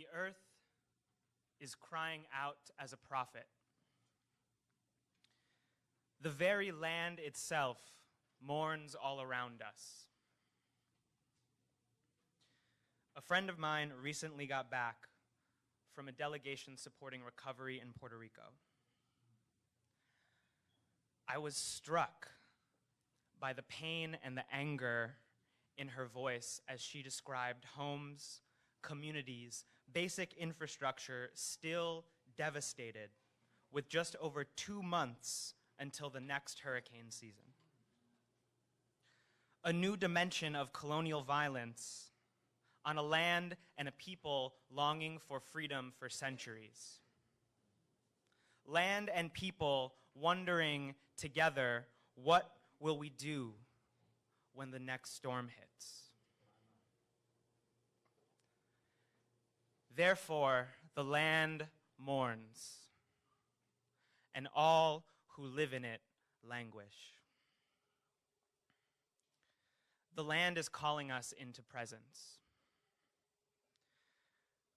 The earth is crying out as a prophet. The very land itself mourns all around us. A friend of mine recently got back from a delegation supporting recovery in Puerto Rico. I was struck by the pain and the anger in her voice as she described homes, communities, basic infrastructure still devastated with just over 2 months until the next hurricane season. A new dimension of colonial violence on a land and a people longing for freedom for centuries. Land and people wondering together, what will we do when the next storm hits? Therefore, the land mourns, and all who live in it languish. The land is calling us into presence,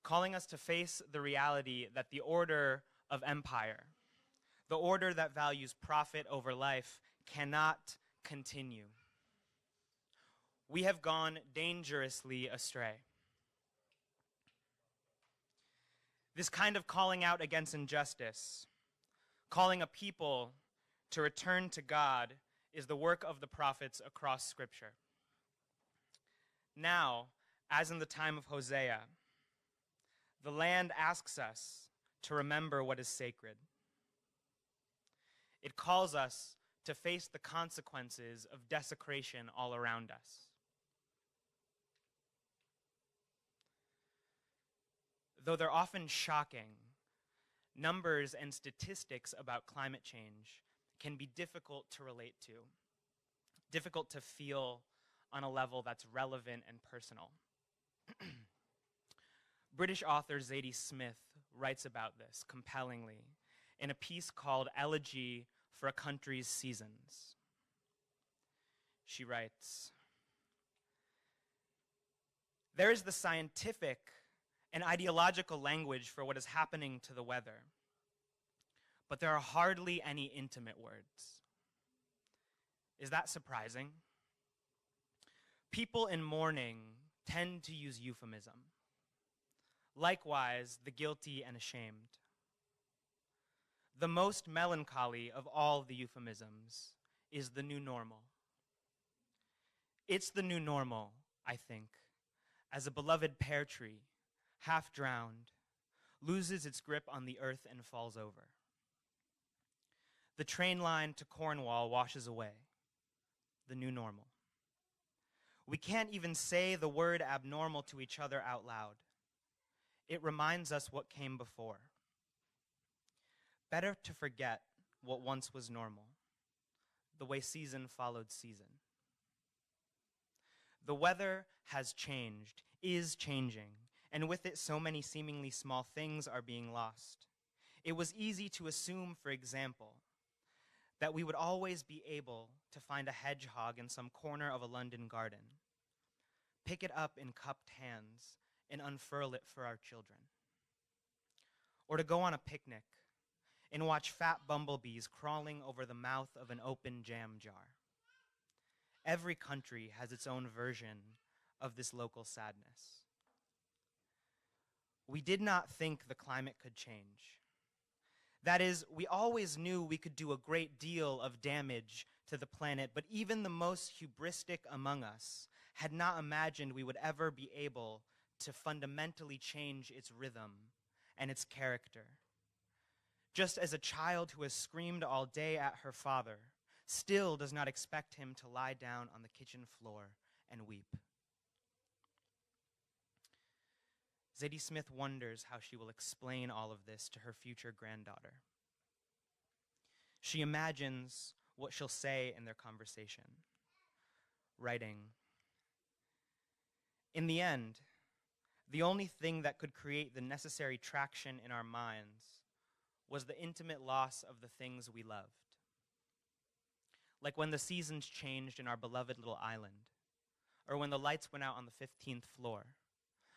calling us to face the reality that the order of empire, the order that values profit over life, cannot continue. We have gone dangerously astray. This kind of calling out against injustice, calling a people to return to God, is the work of the prophets across Scripture. Now, as in the time of Hosea, the land asks us to remember what is sacred. It calls us to face the consequences of desecration all around us. Though they're often shocking, numbers and statistics about climate change can be difficult to relate to, difficult to feel on a level that's relevant and personal. British author Zadie Smith writes about this compellingly in a piece called Elegy for a Country's Seasons. She writes, "There is the scientific and ideological language for what is happening to the weather, but there are hardly any intimate words. Is that surprising? People in mourning tend to use euphemism. Likewise, the guilty and ashamed. The most melancholy of all the euphemisms is the new normal. It's the new normal, I think, as a beloved pear tree, half drowned, loses its grip on the earth and falls over. The train line to Cornwall washes away, the new normal. We can't even say the word abnormal to each other out loud. It reminds us what came before. Better to forget what once was normal, the way season followed season. The weather has changed, is changing, and with it so many seemingly small things are being lost. It was easy to assume, for example, that we would always be able to find a hedgehog in some corner of a London garden, pick it up in cupped hands, and unfurl it for our children. Or to go on a picnic and watch fat bumblebees crawling over the mouth of an open jam jar. Every country has its own version of this local sadness. We did not think the climate could change. That is, we always knew we could do a great deal of damage to the planet, but even the most hubristic among us had not imagined we would ever be able to fundamentally change its rhythm and its character. Just as a child who has screamed all day at her father still does not expect him to lie down on the kitchen floor and weep. Zadie Smith wonders how she will explain all of this to her future granddaughter. She imagines what she'll say in their conversation, writing, "In the end, the only thing that could create the necessary traction in our minds was the intimate loss of the things we loved. Like when the seasons changed in our beloved little island, or when the lights went out on the 15th floor,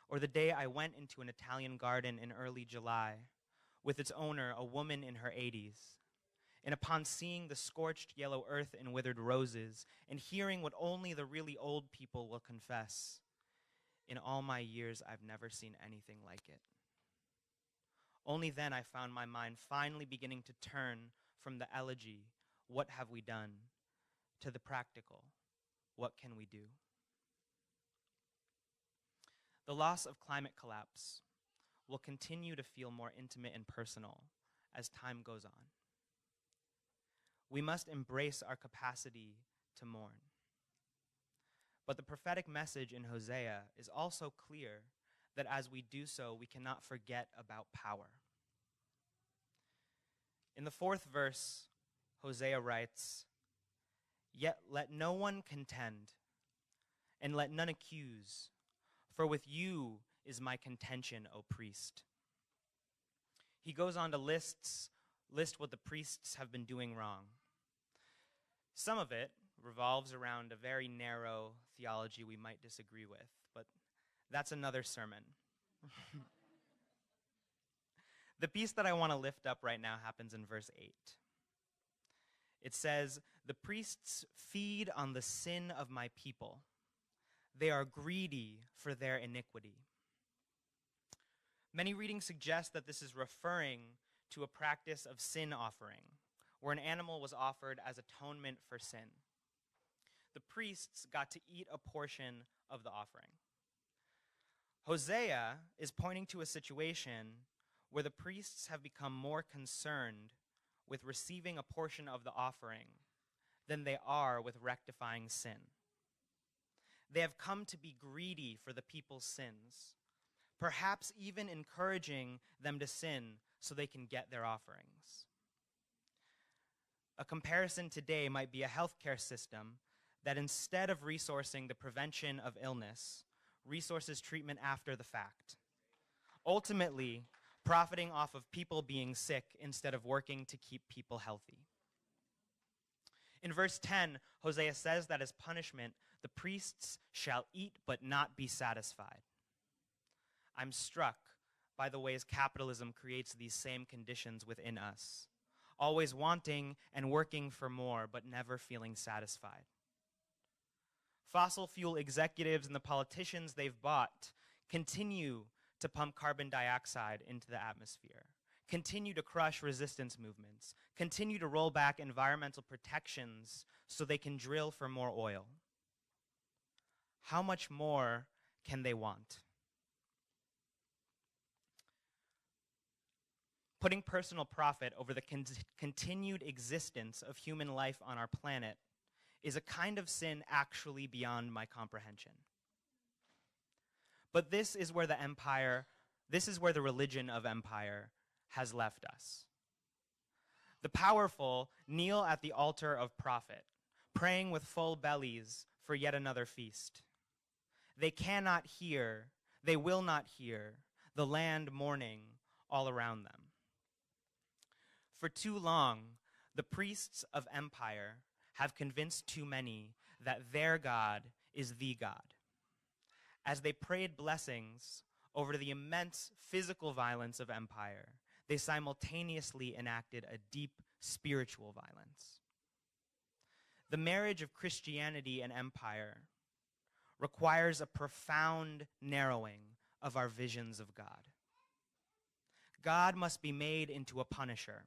or the day I went into an Italian garden in early July with its owner, a woman in her 80s, and upon seeing the scorched yellow earth and withered roses and hearing what only the really old people will confess, in all my years I've never seen anything like it. Only then I found my mind finally beginning to turn from the elegy, what have we done, to the practical, what can we do? The loss of climate collapse will continue to feel more intimate and personal as time goes on. We must embrace our capacity to mourn. But the prophetic message in Hosea is also clear that as we do so, we cannot forget about power. In the 4th verse, Hosea writes, "Yet let no one contend, and let none accuse, for with you is my contention, O priest." He goes on to list what the priests have been doing wrong. Some of it revolves around a very narrow theology we might disagree with, but that's another sermon. The piece that I want to lift up right now happens in verse 8. It says, "The priests feed on the sin of my people. They are greedy for their iniquity." Many readings suggest that this is referring to a practice of sin offering, where an animal was offered as atonement for sin. The priests got to eat a portion of the offering. Hosea is pointing to a situation where the priests have become more concerned with receiving a portion of the offering than they are with rectifying sin. They have come to be greedy for the people's sins, perhaps even encouraging them to sin so they can get their offerings. A comparison today might be a healthcare system that instead of resourcing the prevention of illness, resources treatment after the fact, ultimately profiting off of people being sick instead of working to keep people healthy. In verse 10, Hosea says that as punishment, the priests shall eat but not be satisfied. I'm struck by the ways capitalism creates these same conditions within us, always wanting and working for more but never feeling satisfied. Fossil fuel executives and the politicians they've bought continue to pump carbon dioxide into the atmosphere, continue to crush resistance movements, continue to roll back environmental protections so they can drill for more oil. How much more can they want? Putting personal profit over the continued existence of human life on our planet is a kind of sin actually beyond my comprehension. But this is where the religion of empire has left us. The powerful kneel at the altar of profit, praying with full bellies for yet another feast. They cannot hear, they will not hear, the land mourning all around them. For too long, the priests of empire have convinced too many that their God is the God. As they prayed blessings over the immense physical violence of empire, they simultaneously enacted a deep spiritual violence. The marriage of Christianity and empire requires a profound narrowing of our visions of God. God must be made into a punisher,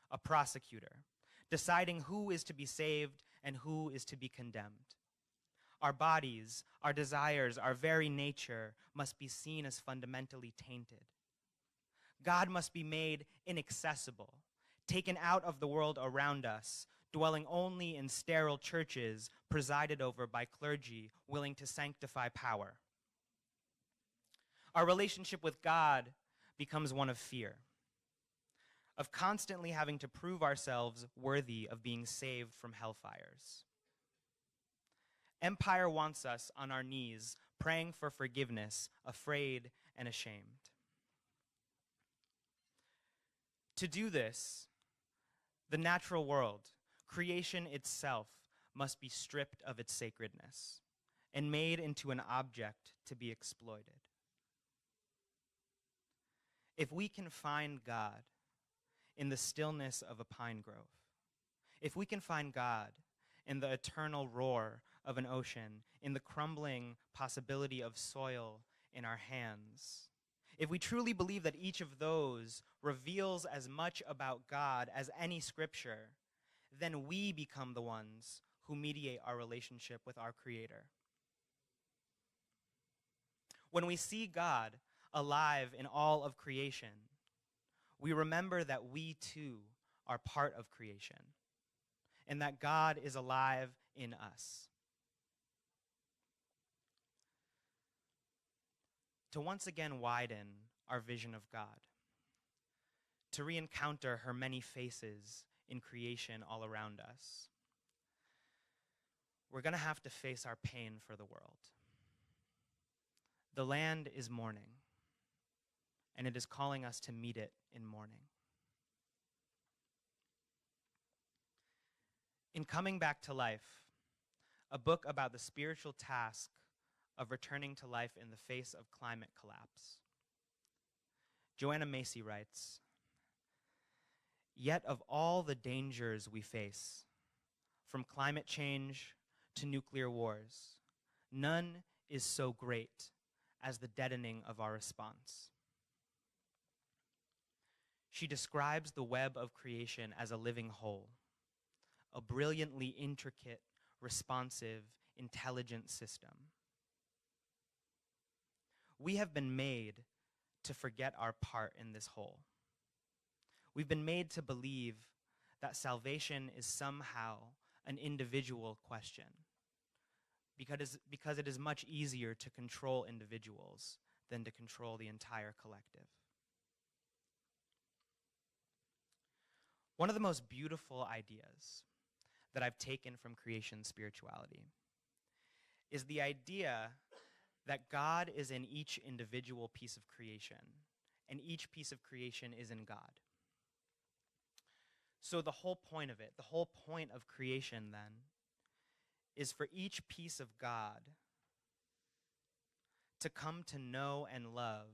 a prosecutor, deciding who is to be saved and who is to be condemned. Our bodies, our desires, our very nature must be seen as fundamentally tainted. God must be made inaccessible, taken out of the world around us, dwelling only in sterile churches presided over by clergy willing to sanctify power. Our relationship with God becomes one of fear, of constantly having to prove ourselves worthy of being saved from hellfires. Empire wants us on our knees, praying for forgiveness, afraid and ashamed. To do this, the natural world, creation itself, must be stripped of its sacredness and made into an object to be exploited. If we can find God in the stillness of a pine grove, if we can find God in the eternal roar of an ocean, in the crumbling possibility of soil in our hands, if we truly believe that each of those reveals as much about God as any scripture, then we become the ones who mediate our relationship with our Creator. When we see God alive in all of creation, we remember that we too are part of creation and that God is alive in us. To once again widen our vision of God, to re-encounter her many faces in creation all around us, we're going to have to face our pain for the world. The land is mourning, and it is calling us to meet it in mourning. In Coming Back to Life, a book about the spiritual task of returning to life in the face of climate collapse, Joanna Macy writes, "Yet of all the dangers we face, from climate change to nuclear wars, none is so great as the deadening of our response." She describes the web of creation as a living whole, a brilliantly intricate, responsive, intelligent system. We have been made to forget our part in this whole. We've been made to believe that salvation is somehow an individual question, because it is much easier to control individuals than to control the entire collective. One of the most beautiful ideas that I've taken from creation spirituality is the idea that God is in each individual piece of creation, and each piece of creation is in God. So the whole point of it, the whole point of creation then, is for each piece of God to come to know and love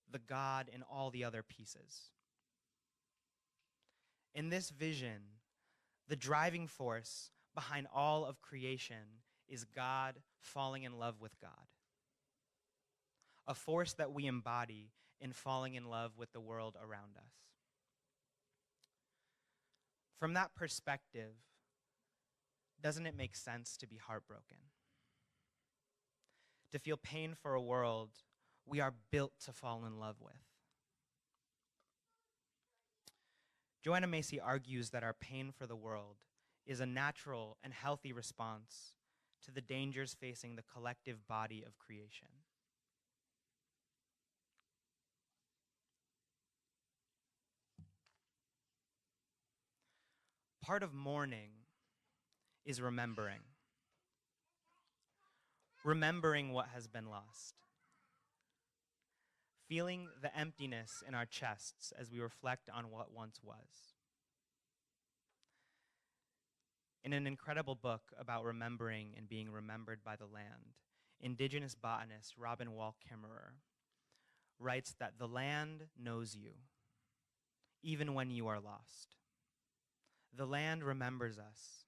the God in all the other pieces. In this vision, the driving force behind all of creation is God falling in love with God, a force that we embody in falling in love with the world around us. From that perspective, doesn't it make sense to be heartbroken? To feel pain for a world we are built to fall in love with. Joanna Macy argues that our pain for the world is a natural and healthy response to the dangers facing the collective body of creation. Part of mourning is remembering. Remembering what has been lost. Feeling the emptiness in our chests as we reflect on what once was. In an incredible book about remembering and being remembered by the land, Indigenous botanist Robin Wall Kimmerer writes that the land knows you, even when you are lost. The land remembers us,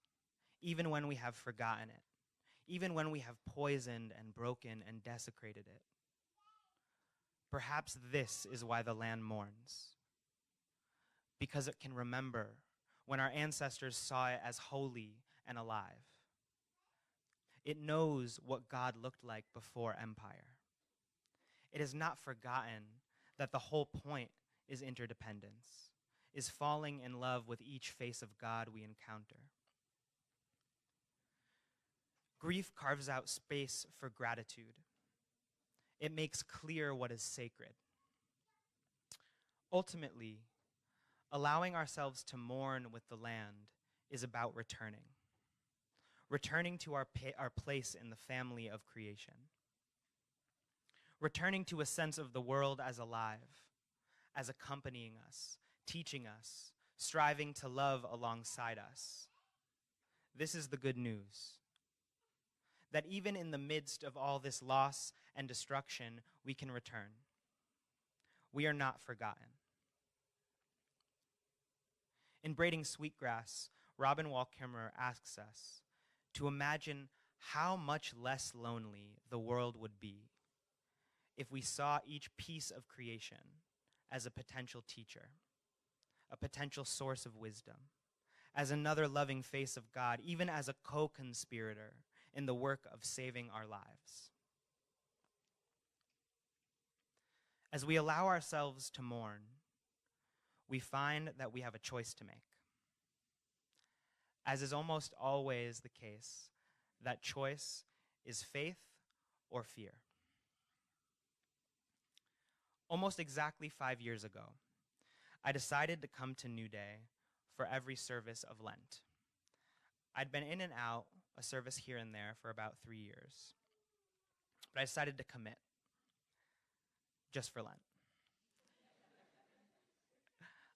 even when we have forgotten it, even when we have poisoned and broken and desecrated it. Perhaps this is why the land mourns, because it can remember when our ancestors saw it as holy and alive. It knows what God looked like before empire. It has not forgotten that the whole point is interdependence, is falling in love with each face of God we encounter. Grief carves out space for gratitude. It makes clear what is sacred. Ultimately, allowing ourselves to mourn with the land is about returning. Returning to our place in the family of creation. Returning to a sense of the world as alive, as accompanying us, teaching us, striving to love alongside us. This is the good news. That even in the midst of all this loss and destruction, we can return. We are not forgotten. In Braiding Sweetgrass, Robin Wall Kimmerer asks us to imagine how much less lonely the world would be if we saw each piece of creation as a potential teacher, a potential source of wisdom, as another loving face of God, even as a co-conspirator in the work of saving our lives. As we allow ourselves to mourn, we find that we have a choice to make. As is almost always the case, that choice is faith or fear. Almost exactly 5 years ago, I decided to come to New Day for every service of Lent. I'd been in and out, a service here and there, for about 3 years. But I decided to commit, just for Lent.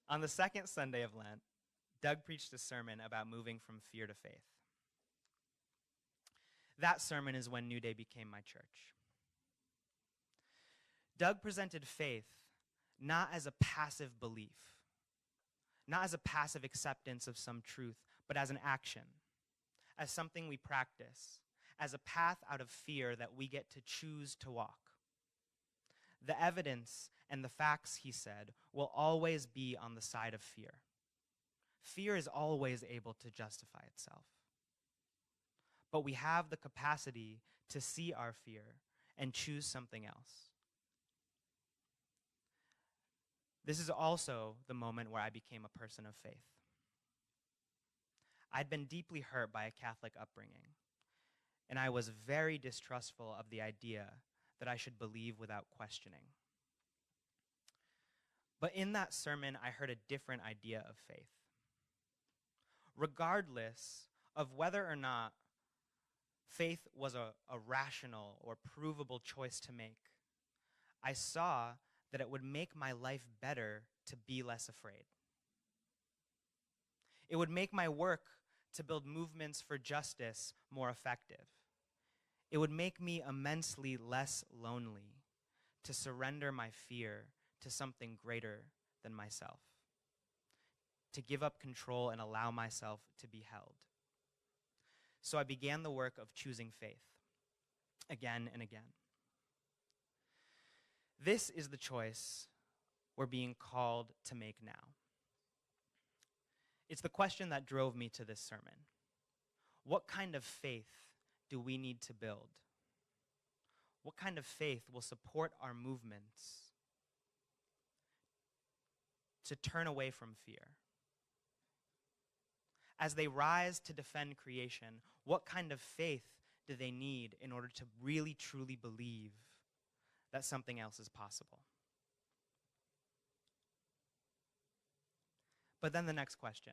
On the second Sunday of Lent, Doug preached a sermon about moving from fear to faith. That sermon is when New Day became my church. Doug presented faith not as a passive belief, not as a passive acceptance of some truth, but as an action, as something we practice, as a path out of fear that we get to choose to walk. The evidence and the facts, he said, will always be on the side of fear. Fear is always able to justify itself. But we have the capacity to see our fear and choose something else. This is also the moment where I became a person of faith. I'd been deeply hurt by a Catholic upbringing, and I was very distrustful of the idea that I should believe without questioning. But in that sermon, I heard a different idea of faith. Regardless of whether or not faith was a rational or provable choice to make, I saw that it would make my life better to be less afraid. It would make my work to build movements for justice more effective. It would make me immensely less lonely to surrender my fear to something greater than myself, to give up control and allow myself to be held. So I began the work of choosing faith again and again. This is the choice we're being called to make now. It's the question that drove me to this sermon. What kind of faith do we need to build? What kind of faith will support our movements to turn away from fear? As they rise to defend creation, what kind of faith do they need in order to really truly believe that something else is possible? But then the next question,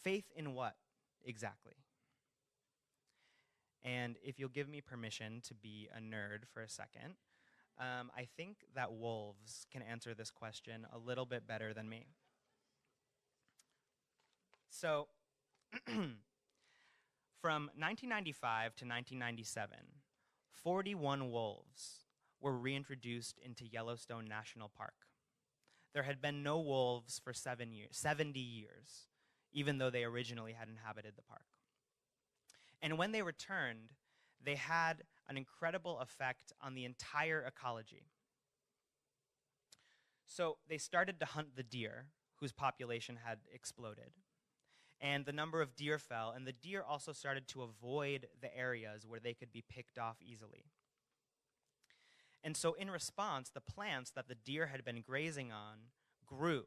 faith in what exactly? And if you'll give me permission to be a nerd for a second, I think that wolves can answer this question a little bit better than me. So, from 1995 to 1997, 41 wolves were reintroduced into Yellowstone National Park. There had been no wolves for 70 years, even though they originally had inhabited the park. And when they returned, they had an incredible effect on the entire ecology. So they started to hunt the deer, whose population had exploded. And the number of deer fell, and the deer also started to avoid the areas where they could be picked off easily. And so in response, the plants that the deer had been grazing on grew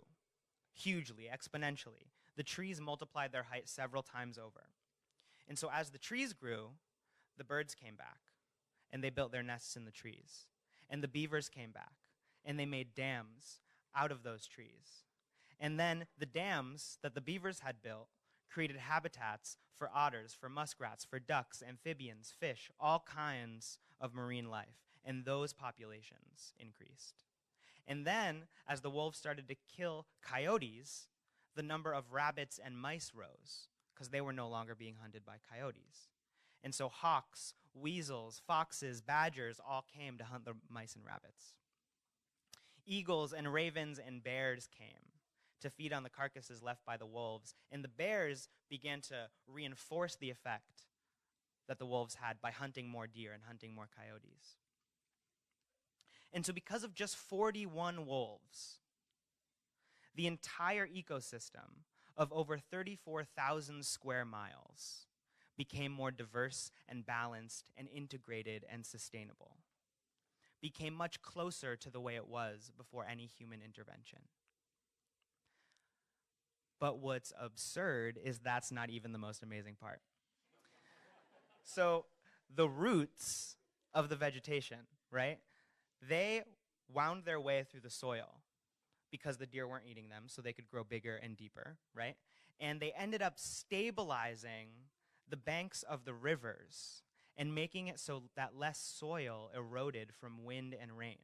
hugely, exponentially. The trees multiplied their height several times over. And so as the trees grew, the birds came back, and they built their nests in the trees. And the beavers came back, and they made dams out of those trees. And then the dams that the beavers had built created habitats for otters, for muskrats, for ducks, amphibians, fish, all kinds of marine life. And those populations increased. And then, as the wolves started to kill coyotes, the number of rabbits and mice rose, because they were no longer being hunted by coyotes. And so hawks, weasels, foxes, badgers all came to hunt the mice and rabbits. Eagles and ravens and bears came to feed on the carcasses left by the wolves, and the bears began to reinforce the effect that the wolves had by hunting more deer and hunting more coyotes. And so because of just 41 wolves, the entire ecosystem of over 34,000 square miles became more diverse and balanced and integrated and sustainable, became much closer to the way it was before any human intervention. But what's absurd is that's not even the most amazing part. So the roots of the vegetation, right, they wound their way through the soil because the deer weren't eating them, so they could grow bigger and deeper, right? And they ended up stabilizing the banks of the rivers and making it so that less soil eroded from wind and rain.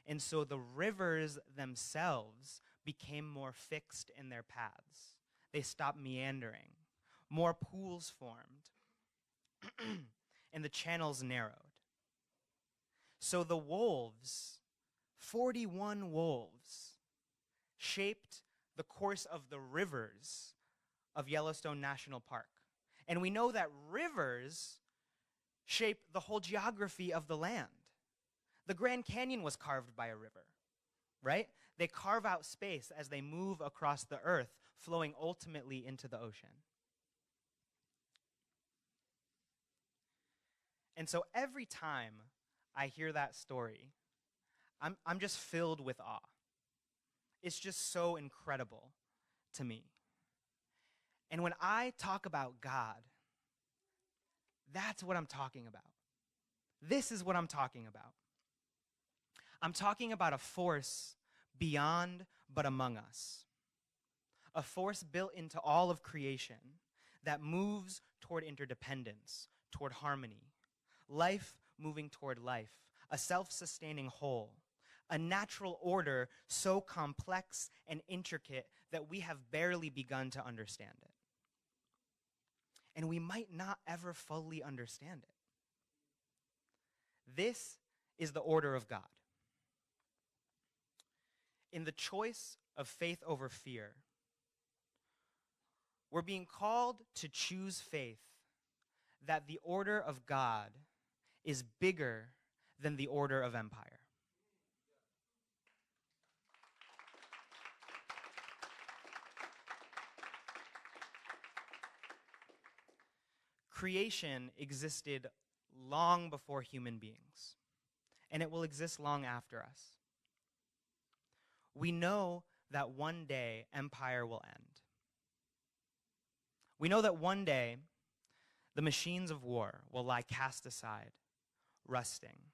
And so the rivers themselves became more fixed in their paths. They stopped meandering. More pools formed. And the channels narrowed. So the wolves, 41 wolves, shaped the course of the rivers of Yellowstone National Park. And we know that rivers shape the whole geography of the land. The Grand Canyon was carved by a river, right? They carve out space as they move across the earth, flowing ultimately into the ocean. And so every time I hear that story, I'm just filled with awe. It's just so incredible to me. And when I talk about God, that's what I'm talking about. This is what I'm talking about. I'm talking about a force beyond but among us. A force built into all of creation that moves toward interdependence, toward harmony, life moving toward life, a self-sustaining whole, a natural order so complex and intricate that we have barely begun to understand it. And we might not ever fully understand it. This is the order of God. In the choice of faith over fear, we're being called to choose faith that the order of God is bigger than the order of empire. Creation existed long before human beings, and it will exist long after us. We know that one day empire will end. We know that one day the machines of war will lie cast aside, rusting,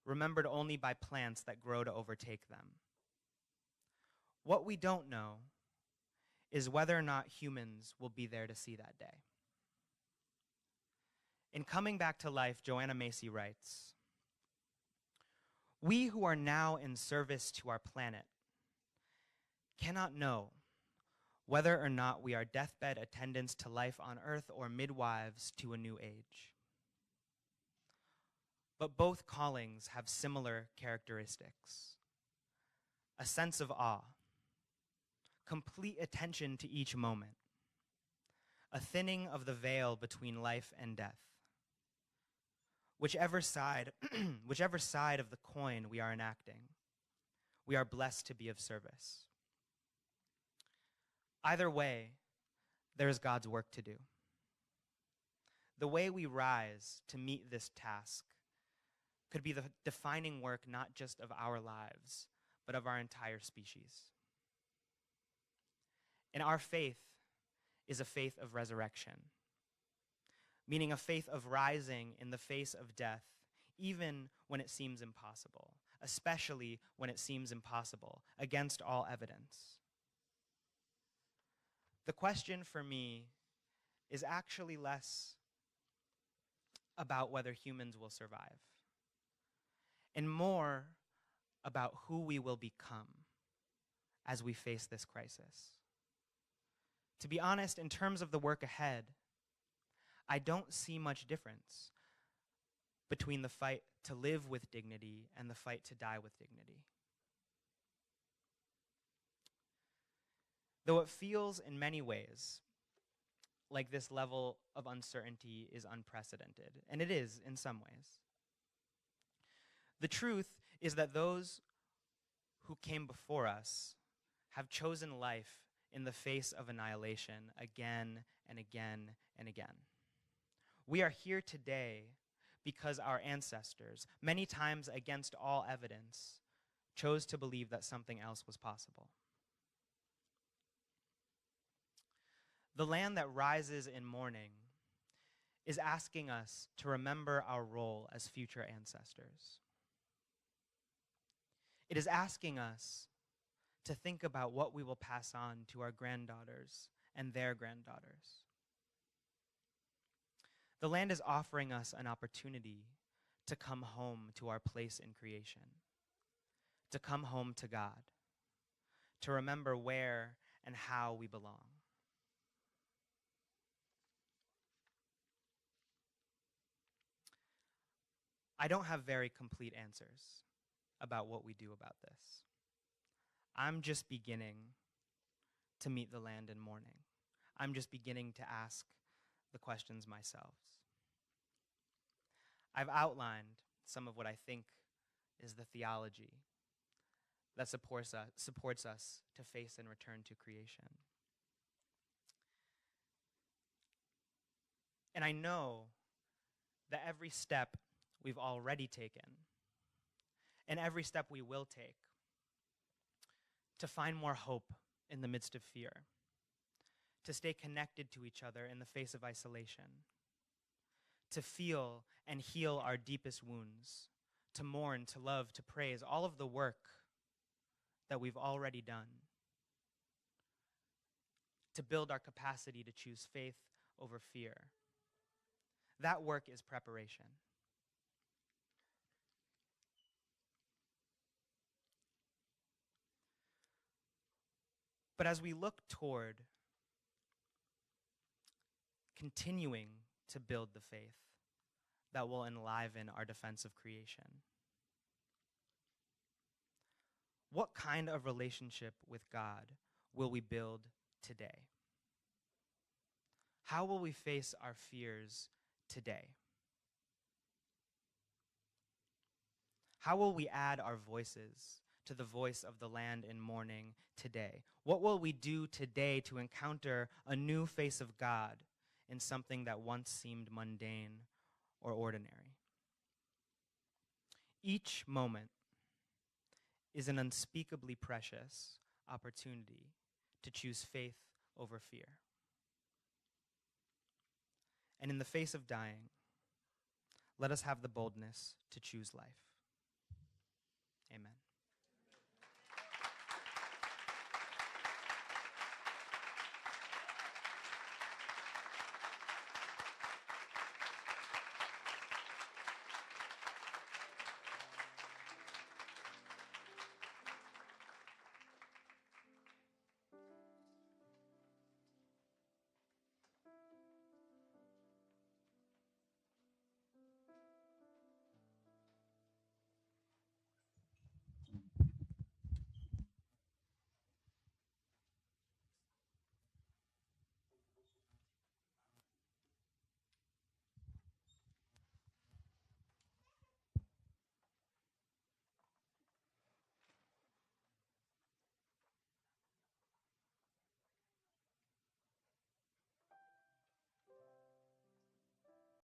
remembered only by plants that grow to overtake them. What we don't know is whether or not humans will be there to see that day. In Coming Back to Life, Joanna Macy writes, "We who are now in service to our planet cannot know whether or not we are deathbed attendants to life on earth or midwives to a new age. But both callings have similar characteristics: a sense of awe, complete attention to each moment, a thinning of the veil between life and death. Whichever side of the coin we are enacting, we are blessed to be of service. Either way, there is God's work to do. The way we rise to meet this task could be the defining work not just of our lives, but of our entire species. And our faith is a faith of resurrection, meaning a faith of rising in the face of death, even when it seems impossible, especially when it seems impossible, against all evidence. The question for me is actually less about whether humans will survive, and more about who we will become as we face this crisis. To be honest, in terms of the work ahead, I don't see much difference between the fight to live with dignity and the fight to die with dignity. Though it feels in many ways like this level of uncertainty is unprecedented, and it is in some ways. The truth is that those who came before us have chosen life in the face of annihilation again and again and again. We are here today because our ancestors, many times against all evidence, chose to believe that something else was possible. The land that rises in mourning is asking us to remember our role as future ancestors. It is asking us to think about what we will pass on to our granddaughters and their granddaughters. The land is offering us an opportunity to come home to our place in creation, to come home to God, to remember where and how we belong. I don't have very complete answers about what we do about this. I'm just beginning to meet the land in mourning. I'm just beginning to ask the questions myself. I've outlined some of what I think is the theology that supports us to face and return to creation. And I know that every step we've already taken, and every step we will take to find more hope in the midst of fear, to stay connected to each other in the face of isolation, to feel and heal our deepest wounds, to mourn, to love, to praise, all of the work that we've already done, to build our capacity to choose faith over fear. That work is preparation. But as we look toward continuing to build the faith that will enliven our defense of creation, what kind of relationship with God will we build today? How will we face our fears today? How will we add our voices to the voice of the land in mourning today? What will we do today to encounter a new face of God in something that once seemed mundane or ordinary? Each moment is an unspeakably precious opportunity to choose faith over fear. And in the face of dying, let us have the boldness to choose life. Amen.